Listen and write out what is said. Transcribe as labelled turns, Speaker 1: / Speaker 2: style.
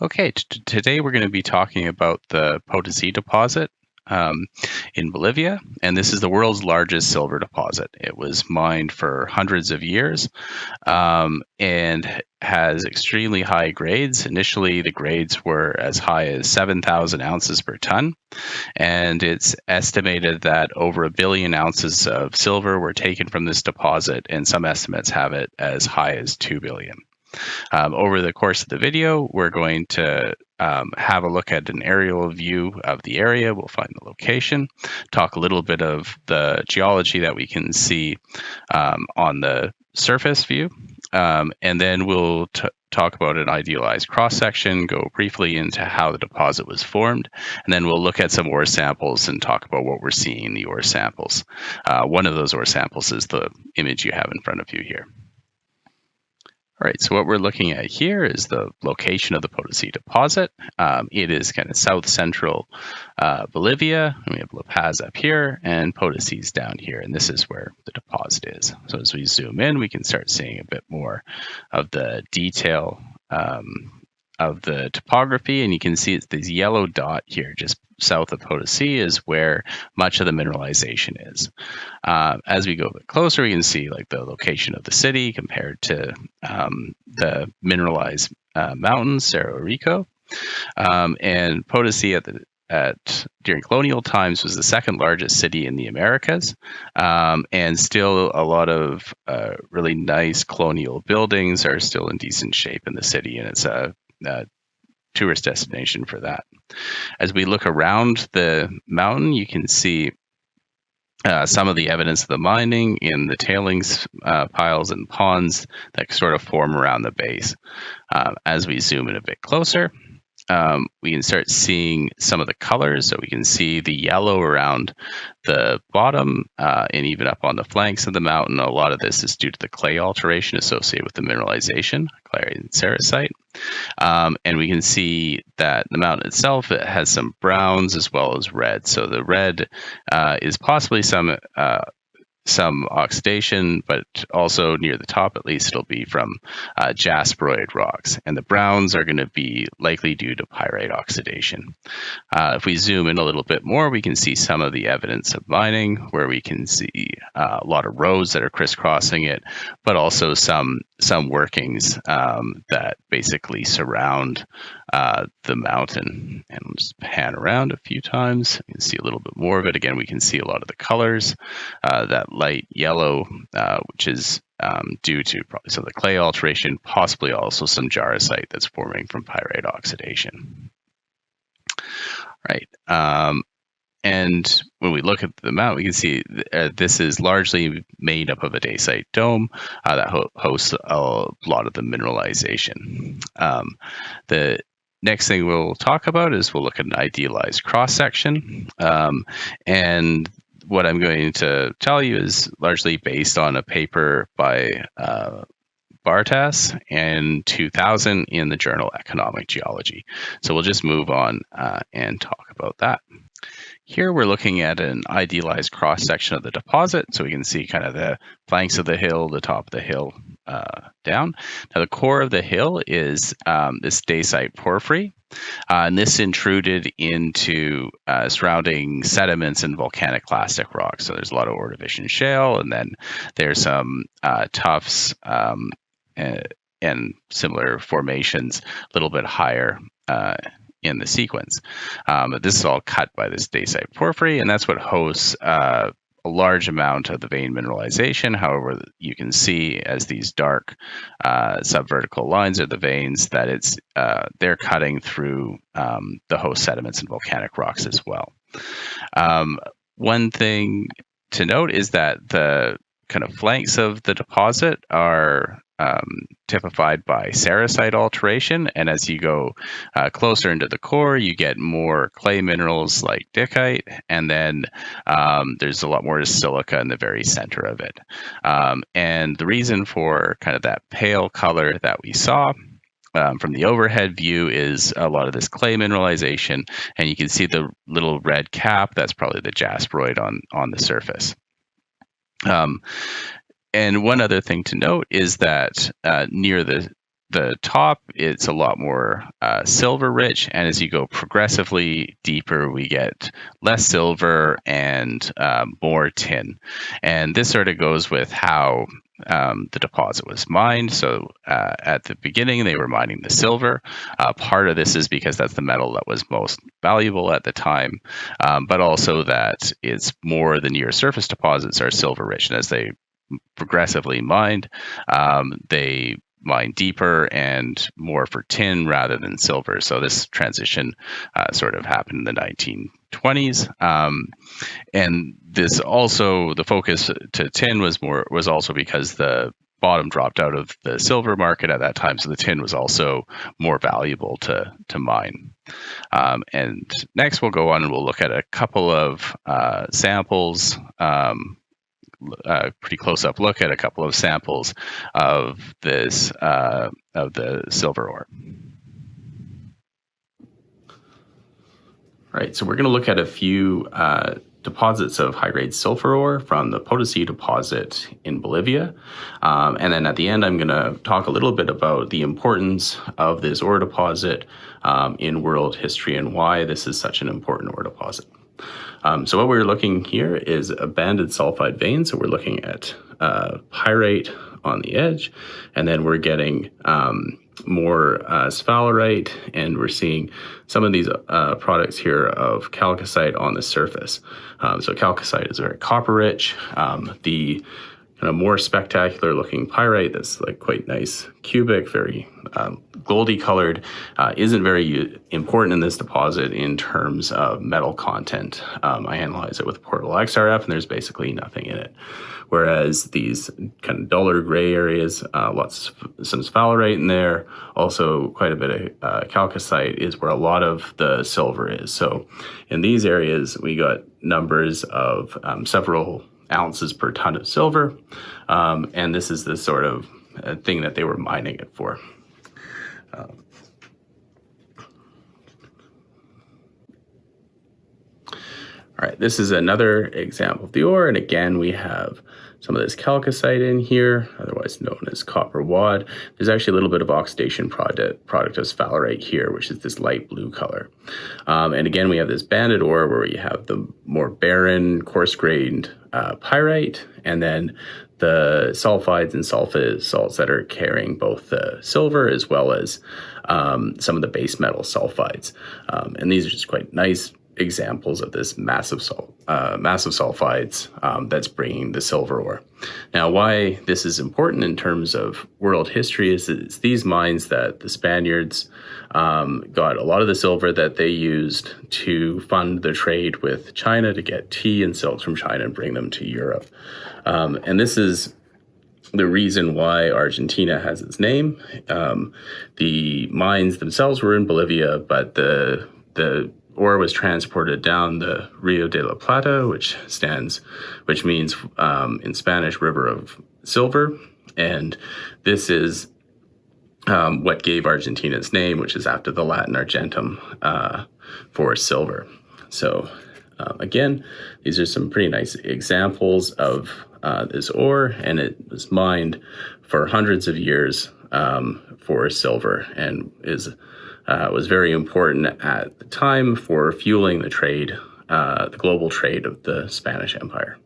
Speaker 1: Okay, today we're going to be talking about the Potosi deposit um, in Bolivia, and this is the world's largest silver deposit. It was mined for hundreds of years and has extremely high grades. Initially, the grades were as high as 7,000 ounces per ton, and it's estimated that over 1 billion ounces of silver were taken from this deposit, and some estimates have it as high as 2 billion. Over the course of the video, we're going to have a look at an aerial view of the area. We'll find the location, talk a little bit of the geology that we can see on the surface view, and then we'll talk about an idealized cross-section, go briefly into how the deposit was formed, and then we'll look at some ore samples and talk about what we're seeing in the ore samples. One of those ore samples is the image you have in front of you here. All right, so what we're looking at here is the location of the Potosi deposit. It is kind of south-central Bolivia. And we have La Paz up here and Potosi's down here, and this is where the deposit is. So as we zoom in, we can start seeing a bit more of the detail of the topography, and you can see it's this yellow dot here just south of Potosi is where much of the mineralization is. As we go a bit closer, we can see like the location of the city compared to the mineralized mountains, Cerro Rico, and Potosi during colonial times was the second largest city in the Americas, and still a lot of really nice colonial buildings are still in decent shape in the city, and it's a tourist destination for that. As we look around the mountain, you can see some of the evidence of the mining in the tailings piles and ponds that sort of form around the base. As we zoom in a bit closer, we can start seeing some of the colors. So we can see the yellow around the bottom and even up on the flanks of the mountain. A lot of this is due to the clay alteration associated with the mineralization, clay and sericite. And we can see that the mountain itself, it has some browns as well as red. So the red is possibly some oxidation, but also near the top, at least, it'll be from jasperoid rocks. And the browns are going to be likely due to pyrite oxidation. If we zoom in a little bit more, we can see some of the evidence of mining, where we can see a lot of roads that are crisscrossing it, but also some workings that basically surround the mountain. And we'll just pan around a few times. You can see a little bit more of it. Again, we can see a lot of the colors. That light yellow, which is due to probably some of the clay alteration, possibly also some jarosite that's forming from pyrite oxidation. Right. And when we look at the mountain, we can see this is largely made up of a dacite dome that hosts a lot of the mineralization. The next thing we'll talk about is we'll look at an idealized cross-section. And what I'm going to tell you is largely based on a paper by Bartos in 2000 in the journal Economic Geology. So we'll just move on and talk about that. Here we're looking at an idealized cross-section of the deposit, so we can see kind of the flanks of the hill, the top of the hill down. Now the core of the hill is this dacite porphyry, and this intruded into surrounding sediments and volcanic clastic rocks. So there's a lot of Ordovician shale, and then there's some tuffs and similar formations a little bit higher in the sequence. But this is all cut by this dacite porphyry, and that's what hosts a large amount of the vein mineralization. However, you can see as these dark subvertical lines are the veins that they're cutting through the host sediments and volcanic rocks as well. One thing to note is that the kind of flanks of the deposit are typified by sericite alteration, and as you go closer into the core, you get more clay minerals like dicite, and then there's a lot more silica in the very center of it. And the reason for kind of that pale color that we saw from the overhead view is a lot of this clay mineralization, and you can see the little red cap. That's probably the jasperoid on the surface. And one other thing to note is that near the the top, it's a lot more silver rich, and as you go progressively deeper, we get less silver and more tin. And this sort of goes with how the deposit was mined. So at the beginning, they were mining the silver. Part of this is because that's the metal that was most valuable at the time, but also that it's more the near surface deposits are silver rich, and as they progressively mined, they mine deeper and more for tin rather than silver. So this transition sort of happened in the 1920s. And this also, the focus to tin was also because the bottom dropped out of the silver market at that time. So the tin was also more valuable to mine. And next we'll go on and we'll look at a couple of samples, pretty close-up look at a couple of samples of this of the silver ore. All right, so we're going to look at a few deposits of high-grade sulfur ore from the Potosi deposit in Bolivia. And then at the end, I'm going to talk a little bit about the importance of this ore deposit in world history and why this is such an important ore deposit. So what we're looking here is a banded sulfide vein. So we're looking at pyrite on the edge, and then we're getting more sphalerite, and we're seeing some of these products here of chalcocite on the surface. So chalcocite is very copper rich. The kind of more spectacular looking pyrite that's like quite nice cubic, very goldy colored, isn't very important in this deposit in terms of metal content. I analyze it with portable XRF and there's basically nothing in it. Whereas these kind of duller gray areas, some sphalerite in there, also quite a bit of chalcocite is where a lot of the silver is. So in these areas, we got numbers of several ounces per ton of silver, and this is the sort of thing that they were mining it for. All right, this is another example of the ore, and again we have some of this chalcocite in here, otherwise known as copper wad. There's actually a little bit of oxidation product of sphalerite here, which is this light blue color. And again, we have this banded ore where we have the more barren, coarse-grained pyrite, and then the sulfides and salts that are carrying both the silver as well as some of the base metal sulfides. And these are just quite nice examples of this massive sulfides that's bringing the silver ore. Now, why this is important in terms of world history is that it's these mines that the Spaniards got a lot of the silver that they used to fund the trade with China to get tea and silks from China and bring them to Europe. And this is the reason why Argentina has its name. The mines themselves were in Bolivia, but the ore was transported down the Rio de la Plata, which means in Spanish, river of silver. And this is what gave Argentina its name, which is after the Latin argentum for silver. So again, these are some pretty nice examples of this ore, and it was mined for hundreds of years for silver, and was very important at the time for fueling the trade, the global trade of the Spanish Empire.